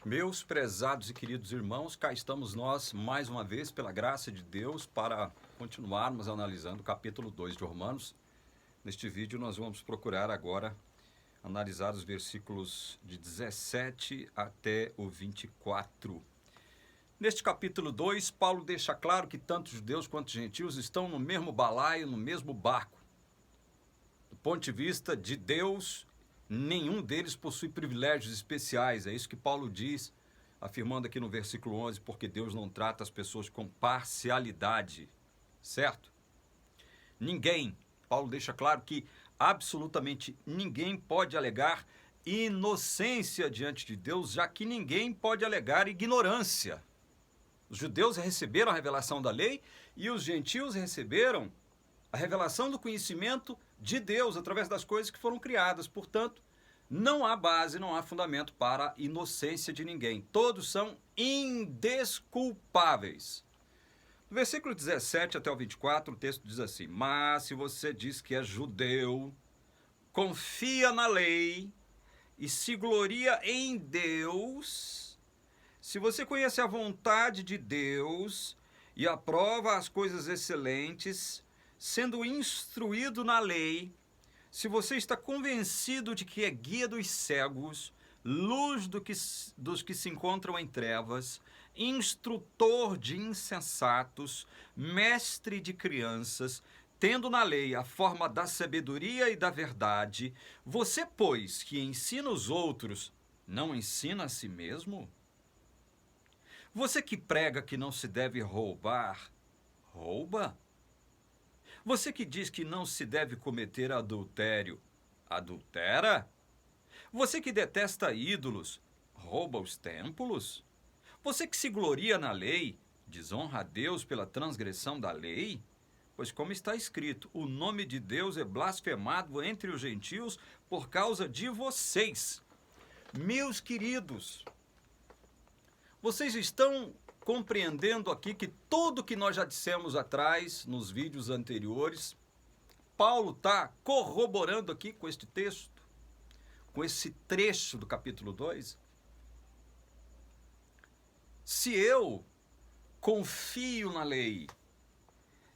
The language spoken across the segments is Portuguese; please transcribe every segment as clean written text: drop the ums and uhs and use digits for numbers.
Meus prezados e queridos irmãos, cá estamos nós mais uma vez, pela graça de Deus, para continuarmos analisando o capítulo 2 de Romanos. Neste vídeo nós vamos procurar agora analisar os versículos de 17 até o 24. Neste capítulo 2, Paulo deixa claro que tanto judeus quanto gentios estão no mesmo balaio, no mesmo barco. Do ponto de vista de Deus, nenhum deles possui privilégios especiais. É isso que Paulo diz, afirmando aqui no versículo 11, porque Deus não trata as pessoas com parcialidade, certo? Ninguém, Paulo deixa claro que absolutamente ninguém pode alegar inocência diante de Deus, já que ninguém pode alegar ignorância. Os judeus receberam a revelação da lei e os gentios receberam a revelação do conhecimento de Deus através das coisas que foram criadas. Portanto, não há base, não há fundamento para a inocência de ninguém. Todos são indesculpáveis. No versículo 17 até o 24, o texto diz assim: mas se você diz que é judeu, confia na lei e se gloria em Deus, se você conhece a vontade de Deus e aprova as coisas excelentes, sendo instruído na lei, se você está convencido de que é guia dos cegos, luz dos que se encontram em trevas, instrutor de insensatos, mestre de crianças, tendo na lei a forma da sabedoria e da verdade, você, pois, que ensina os outros, não ensina a si mesmo? Você que prega que não se deve roubar, rouba? Você que diz que não se deve cometer adultério, adultera? Você que detesta ídolos, rouba os templos? Você que se gloria na lei, desonra a Deus pela transgressão da lei? Pois como está escrito, o nome de Deus é blasfemado entre os gentios por causa de vocês. Meus queridos, vocês estão compreendendo aqui que tudo que nós já dissemos atrás, nos vídeos anteriores, Paulo está corroborando aqui com este texto, com esse trecho do capítulo 2. Se eu confio na lei,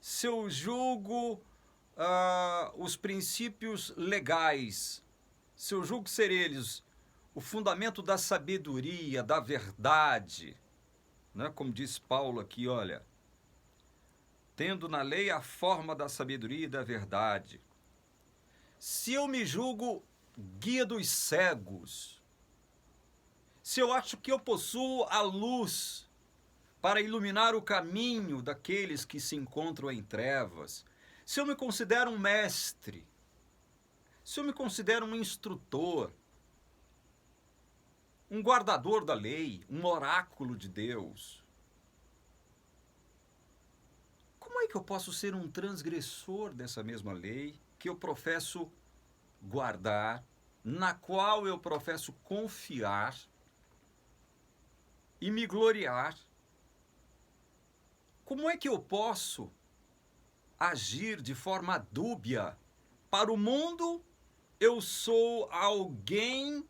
se eu julgo os princípios legais, se eu julgo ser eles o fundamento da sabedoria, da verdade, né? Como diz Paulo aqui, olha, tendo na lei a forma da sabedoria e da verdade. Se eu me julgo guia dos cegos, se eu acho que eu possuo a luz para iluminar o caminho daqueles que se encontram em trevas, se eu me considero um mestre, se eu me considero um instrutor, um guardador da lei, um oráculo de Deus, como é que eu posso ser um transgressor dessa mesma lei que eu professo guardar, na qual eu professo confiar e me gloriar? Como é que eu posso agir de forma dúbia? Para o mundo, eu sou alguém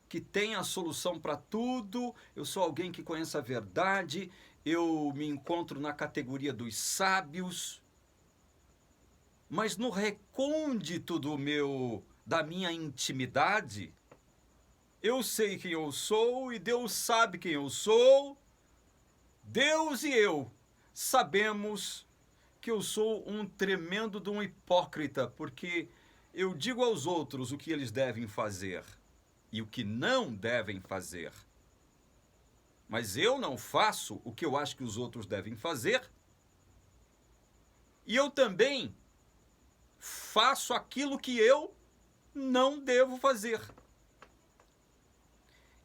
que tem a solução para tudo, eu sou alguém que conhece a verdade, eu me encontro na categoria dos sábios, mas no recôndito da minha intimidade, eu sei quem eu sou e Deus sabe quem eu sou. Deus e eu sabemos que eu sou um tremendo de um hipócrita, porque eu digo aos outros o que eles devem fazer e o que não devem fazer. Mas eu não faço o que eu acho que os outros devem fazer. E eu também faço aquilo que eu não devo fazer.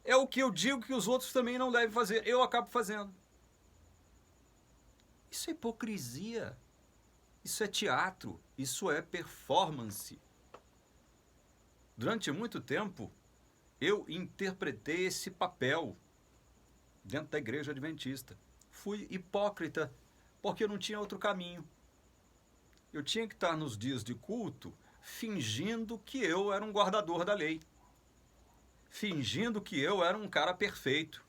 É o que eu digo que os outros também não devem fazer. Eu acabo fazendo. Isso é hipocrisia. Isso é teatro. Isso é performance. Durante muito tempo, eu interpretei esse papel dentro da igreja adventista. Fui hipócrita, porque eu não tinha outro caminho. Eu tinha que estar nos dias de culto fingindo que eu era um guardador da lei. fingindo que eu era um cara perfeito,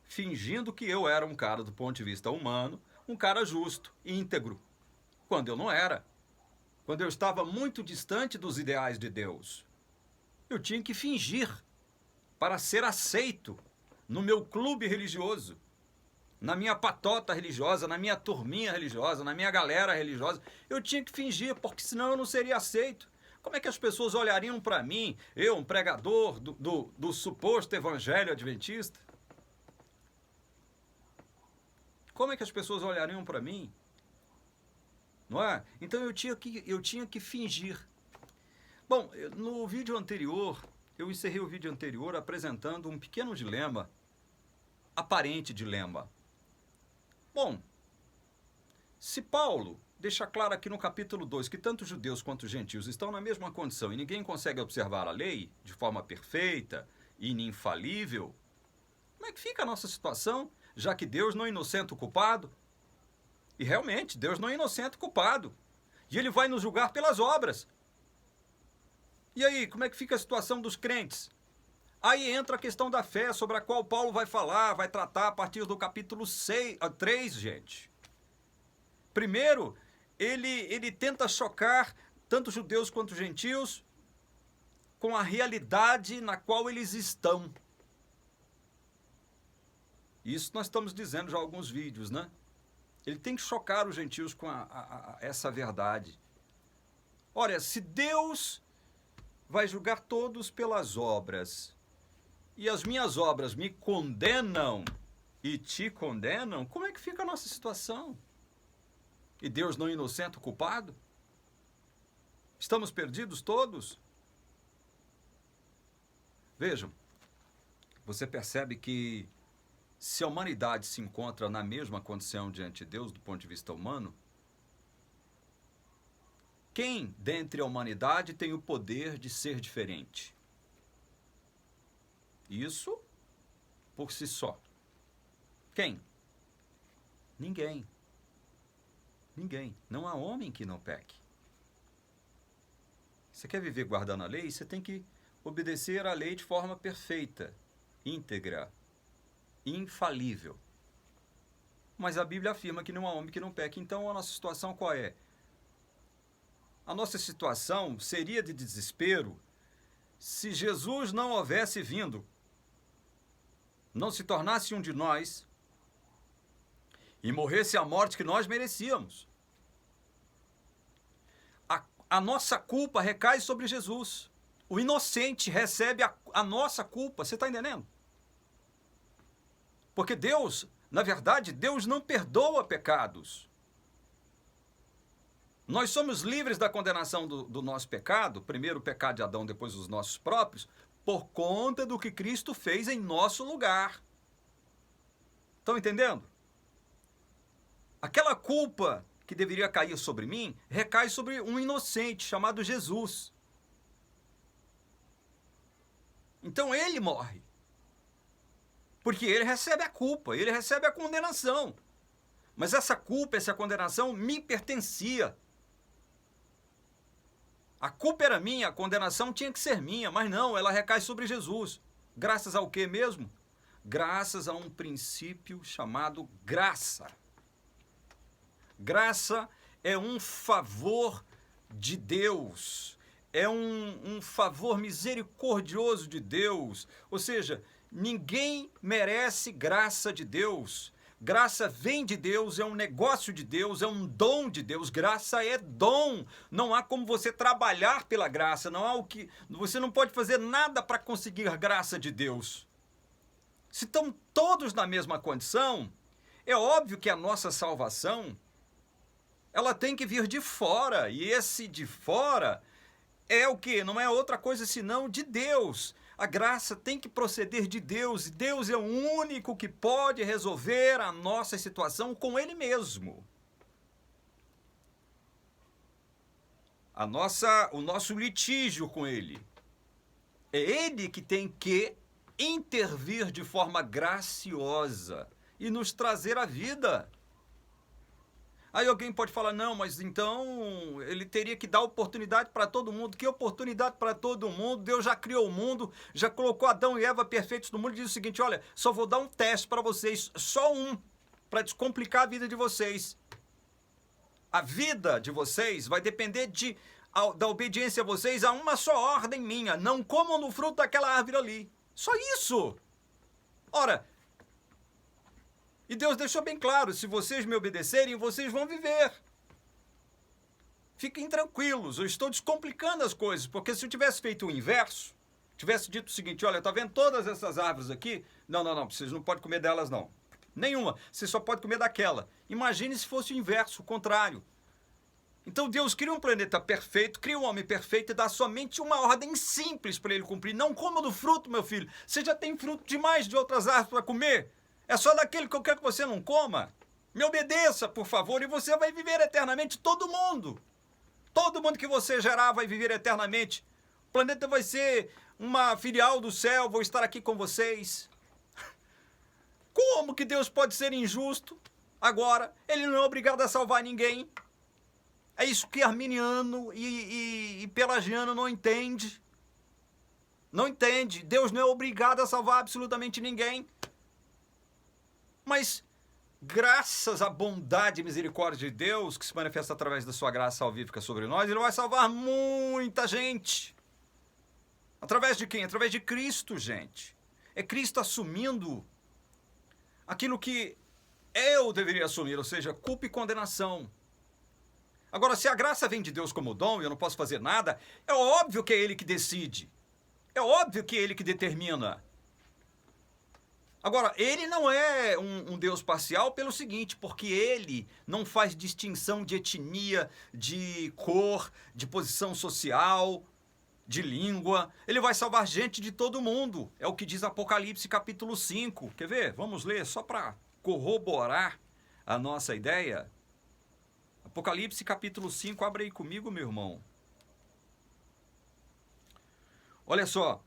fingindo que eu era um cara, do ponto de vista humano, um cara justo, íntegro, quando eu não era, quando eu estava muito distante dos ideais de Deus. Eu tinha que fingir para ser aceito no meu clube religioso, na minha patota religiosa, na minha turminha religiosa, na minha galera religiosa. Eu tinha que fingir, porque senão eu não seria aceito. Como é que as pessoas olhariam para mim, eu, um pregador do suposto evangelho adventista? Como é que as pessoas olhariam para mim? Não é? Então eu tinha que fingir. Bom, no vídeo anterior, eu encerrei o vídeo anterior apresentando um pequeno dilema, aparente dilema. Bom, se Paulo deixa claro aqui no capítulo 2 que tanto judeus quanto gentios estão na mesma condição e ninguém consegue observar a lei de forma perfeita e infalível, como é que fica a nossa situação, já que Deus não inocenta o culpado? E realmente, Deus não inocenta o culpado. E Ele vai nos julgar pelas obras. E aí, como é que fica a situação dos crentes? Aí entra a questão da fé, sobre a qual Paulo vai falar, vai tratar a partir do capítulo 3, gente. Primeiro, ele tenta chocar tanto judeus quanto gentios com a realidade na qual eles estão. Isso nós estamos dizendo já em alguns vídeos, né? Ele tem que chocar os gentios com essa verdade. Olha, se Deus vai julgar todos pelas obras, e as minhas obras me condenam e te condenam, como é que fica a nossa situação? E Deus não inocenta o culpado? Estamos perdidos todos? Vejam, você percebe que se a humanidade se encontra na mesma condição diante de Deus, do ponto de vista humano, quem dentre a humanidade tem o poder de ser diferente? Isso por si só. Quem? Ninguém. Ninguém. Não há homem que não peque. Você quer viver guardando a lei? Você tem que obedecer a lei de forma perfeita, íntegra, infalível. Mas a Bíblia afirma que não há homem que não peque. Então a nossa situação qual é? A nossa situação seria de desespero se Jesus não houvesse vindo, não se tornasse um de nós e morresse a morte que nós merecíamos. A nossa culpa recai sobre Jesus. O inocente recebe a nossa culpa. Você está entendendo? Porque Deus, na verdade, Deus não perdoa pecados. Nós somos livres da condenação do nosso pecado, primeiro o pecado de Adão, depois os nossos próprios, por conta do que Cristo fez em nosso lugar. Estão entendendo? Aquela culpa que deveria cair sobre mim, recai sobre um inocente chamado Jesus. Então ele morre. Porque ele recebe a culpa, ele recebe a condenação. Mas essa culpa, essa condenação me pertencia. A culpa era minha, a condenação tinha que ser minha, mas não, ela recai sobre Jesus. Graças ao quê mesmo? Graças a um princípio chamado graça. Graça é um favor de Deus, é um favor misericordioso de Deus. Ou seja, ninguém merece graça de Deus. Graça vem de Deus, é um negócio de Deus, é um dom de Deus. Graça é dom. Não há como você trabalhar pela graça, você não pode fazer nada para conseguir a graça de Deus. Se estão todos na mesma condição, é óbvio que a nossa salvação, ela tem que vir de fora. E esse de fora é o quê? Não é outra coisa senão de Deus. A graça tem que proceder de Deus, e Deus é o único que pode resolver a nossa situação com Ele mesmo. O nosso litígio com Ele. É Ele que tem que intervir de forma graciosa e nos trazer a vida. Aí alguém pode falar, não, mas então ele teria que dar oportunidade para todo mundo. Que oportunidade para todo mundo? Deus já criou o mundo, já colocou Adão e Eva perfeitos no mundo e diz o seguinte, olha, só vou dar um teste para vocês, só um, para descomplicar a vida de vocês. A vida de vocês vai depender da obediência a vocês a uma só ordem minha. Não comam no fruto daquela árvore ali. Só isso. Ora, e Deus deixou bem claro, se vocês me obedecerem, vocês vão viver. Fiquem tranquilos, eu estou descomplicando as coisas, porque se eu tivesse feito o inverso, tivesse dito o seguinte, olha, tá vendo todas essas árvores aqui? Não, vocês não podem comer delas não. Nenhuma, você só pode comer daquela. Imagine se fosse o inverso, o contrário. Então Deus cria um planeta perfeito, cria um homem perfeito e dá somente uma ordem simples para ele cumprir. Não coma do fruto, meu filho. Você já tem fruto demais de outras árvores para comer. É só daquele que eu quero que você não coma. Me obedeça, por favor, e você vai viver eternamente. Todo mundo. Todo mundo que você gerar vai viver eternamente. O planeta vai ser uma filial do céu, vou estar aqui com vocês. Como que Deus pode ser injusto? Agora, ele não é obrigado a salvar ninguém. É isso que arminiano e pelagiano não entende. Não entende. Deus não é obrigado a salvar absolutamente ninguém. Mas, graças à bondade e misericórdia de Deus, que se manifesta através da sua graça salvífica sobre nós, ele vai salvar muita gente. Através de quem? Através de Cristo, gente. É Cristo assumindo aquilo que eu deveria assumir, ou seja, culpa e condenação. Agora, se a graça vem de Deus como dom e eu não posso fazer nada, é óbvio que é Ele que decide. É óbvio que é Ele que determina. Agora, Ele não é um Deus parcial pelo seguinte, porque Ele não faz distinção de etnia, de cor, de posição social, de língua. Ele vai salvar gente de todo mundo. É o que diz Apocalipse capítulo 5. Quer ver? Vamos ler só para corroborar a nossa ideia. Apocalipse capítulo 5, abre aí comigo, meu irmão. Olha só,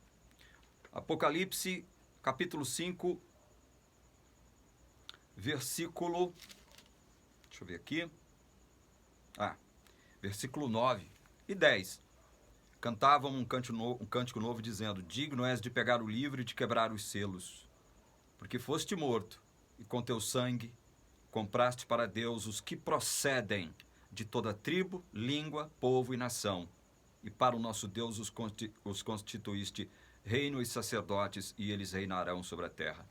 Apocalipse capítulo 5, versículo, deixa eu ver aqui, versículo 9 e 10. Cantavam um cântico novo dizendo, digno és de pegar o livro e de quebrar os selos, porque foste morto e com teu sangue compraste para Deus os que procedem de toda tribo, língua, povo e nação. E para o nosso Deus os constituíste reino e sacerdotes, e eles reinarão sobre a terra.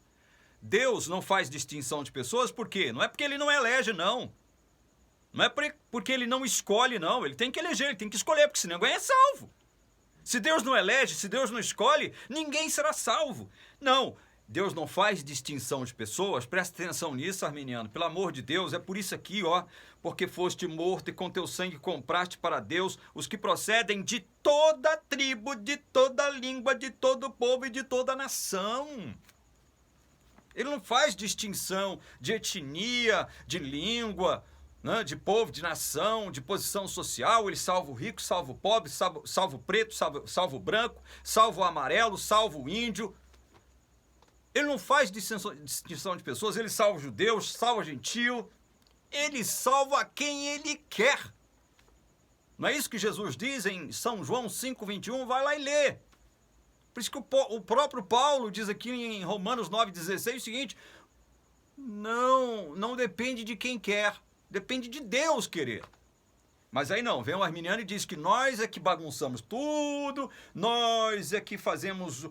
Deus não faz distinção de pessoas, por quê? Não é porque ele não elege, não. Não é porque ele não escolhe, não. Ele tem que eleger, ele tem que escolher, porque senão ninguém é salvo. Se Deus não elege, se Deus não escolhe, ninguém será salvo. Não. Deus não faz distinção de pessoas, presta atenção nisso, arminiano, pelo amor de Deus, é por isso aqui, ó, porque foste morto e com teu sangue compraste para Deus os que procedem de toda tribo, de toda língua, de todo povo e de toda nação. Ele não faz distinção de etnia, de língua, né, de povo, de nação, de posição social. Ele salva o rico, salva o pobre, salva o preto, salva o branco, salva o amarelo, salva o índio. Ele não faz distinção de pessoas, ele salva judeus, salva gentio, ele salva quem ele quer. Não é isso que Jesus diz em São João 5,21? Vai lá e lê. Por isso que o próprio Paulo diz aqui em Romanos 9,16 o seguinte, não depende de quem quer, depende de Deus querer. Mas aí não, vem o arminiano e diz que nós é que bagunçamos tudo, nós é que fazemos,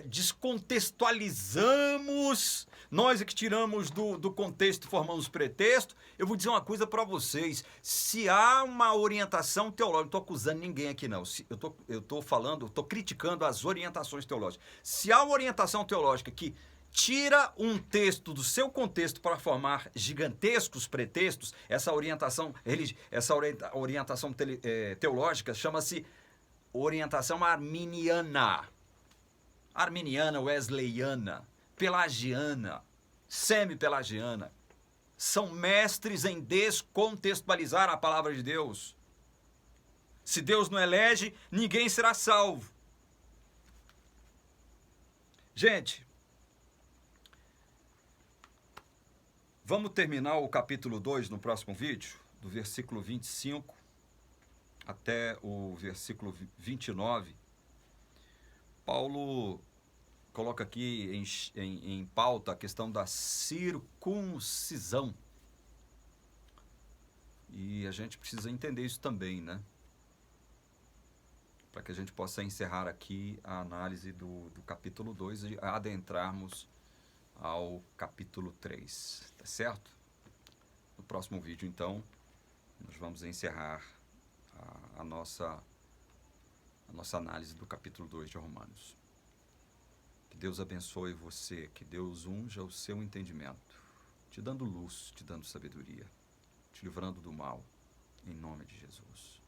descontextualizamos, nós é que tiramos do contexto e formamos pretexto. Eu vou dizer uma coisa para vocês, se há uma orientação teológica, não estou acusando ninguém aqui não, eu estou criticando as orientações teológicas. Se há uma orientação teológica que tira um texto do seu contexto para formar gigantescos pretextos, essa orientação teológica chama-se orientação arminiana. Arminiana, wesleyana, pelagiana, semi-pelagiana. São mestres em descontextualizar a palavra de Deus. Se Deus não elege, ninguém será salvo. Gente, Vamos terminar o capítulo 2 no próximo vídeo, do versículo 25 até o versículo 29. Paulo coloca aqui em pauta a questão da circuncisão. E a gente precisa entender isso também, né? Para que a gente possa encerrar aqui a análise do capítulo 2 e adentrarmos ao capítulo 3, tá certo? No próximo vídeo, então, nós vamos encerrar a nossa análise do capítulo 2 de Romanos. Que Deus abençoe você, que Deus unja o seu entendimento, te dando luz, te dando sabedoria, te livrando do mal, em nome de Jesus.